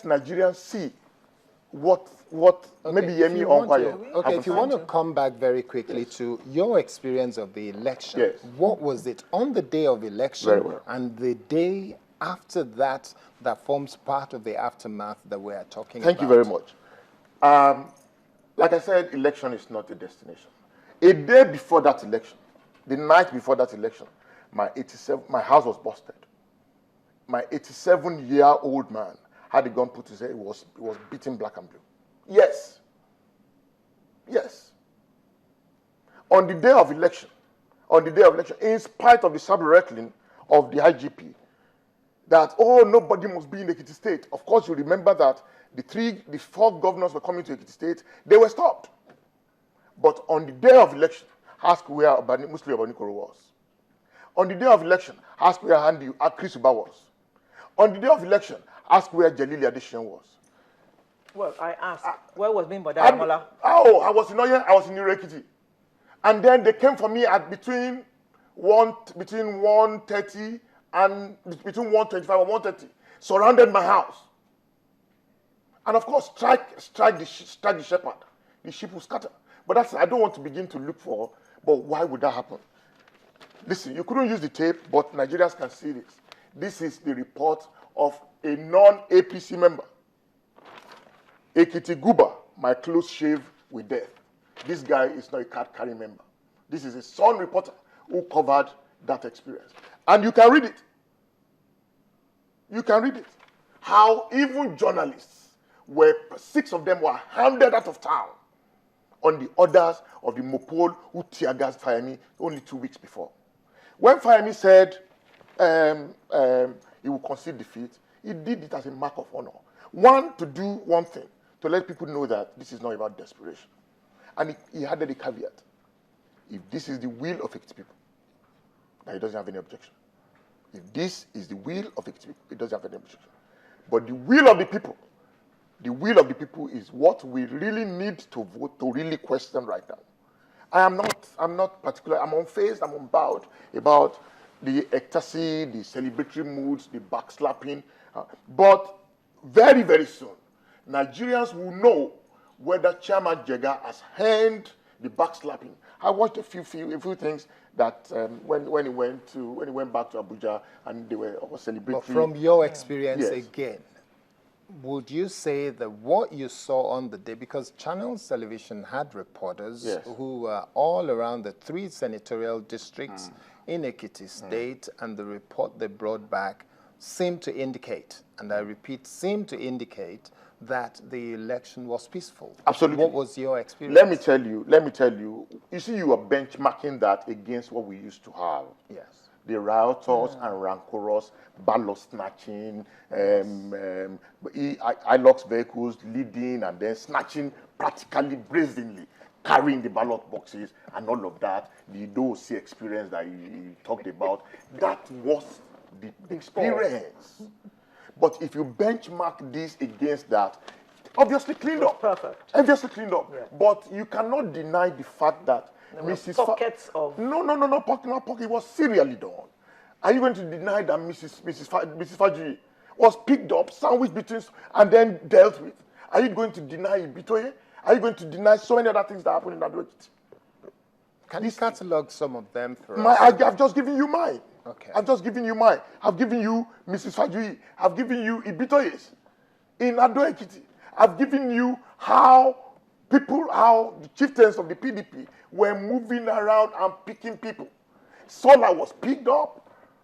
Nigerians see what maybe Yemi Onkwayo. Okay, if you want to come back very quickly to your experience of the election, what was it on the day of election and the day after that forms part of the aftermath that we are talking about? Thank you very much. Like I said, election is not a destination. A day before that election, the night before that election, my house was busted. My 87-year-old man had a gun put to his head. He was beating black and blue. Yes. Yes. On the day of election, in spite of the cyber-rattling of the IGP, that, oh, nobody must be in Ekiti State. Of course, you remember that the 4 governors were coming to Ekiti State. They were stopped. But on the day of election, ask where Muslim Obanikoro was. On the day of election, ask where Chris Uba was. On the day of election, ask where Jalili Adesina was. Well, I asked, where was Bimbo Daramola? I was in Oye, I was in Ekiti. And then they came for me at between 1:30 and between 1:25 and 1:30, surrounded my house. And of course, strike the shepherd. The sheep will scatter. But I don't want to begin to look for, but why would that happen? Listen, you couldn't use the tape, but Nigerians can see this. This is the report of a non-APC member. Ekiti Guba, my close shave with death. This guy is not a card-carrying member. This is a Sun reporter who covered that experience. And you can read it. You can read it. How even journalists, 6 of them were handed out of town on the orders of the Mopol who tear-gassed Fayemi only 2 weeks before. When Fayemi said he would concede defeat, he did it as a mark of honor. To do one thing, to let people know that this is not about desperation. And he added a caveat. If this is the will of Ekiti people, then he doesn't have any objection. If this is the will of Ekiti people, he doesn't have any objection. But the will of the people is what we really need to vote, to really question right now. I'm not particular, I'm unfazed, I'm unbowed about the ecstasy, the celebratory moods, the backslapping. But very, very soon, Nigerians will know whether Chairman Jega has earned the backslapping. I watched a few things that when he went back to Abuja and they were celebrating. But from your experience again, would you say that what you saw on the day, because Channels Television had reporters who were all around the 3 senatorial districts in Ekiti State, and the report they brought back seemed to indicate, and I repeat, seemed to indicate that the election was peaceful. Absolutely. What was your experience? Let me tell you, you see, you are benchmarking that against what we used to have. Yes. The riotous and rancorous ballot snatching, Hilux vehicles leading and then snatching practically brazenly, carrying the ballot boxes and all of that. The DOC experience that you talked about, that was the experience. But if you benchmark this against that, obviously cleaned up. Perfect. Obviously cleaned up. Yeah. But you cannot deny the fact that pockets of... No, pocket. It was serially done. Are you going to deny that Mrs. Faji was picked up, sandwiched between, and then dealt with? Are you going to deny Ibitoye? Are you going to deny so many other things that happened in that way? Can you catalog some of them for us? I've just given you mine. Okay. I've just given you mine. I've given you Mrs. Faji. I've given you Ibitoye's in Ado Ekiti. I've given you how the chieftains of the PDP were moving around and picking people. Sola was picked up.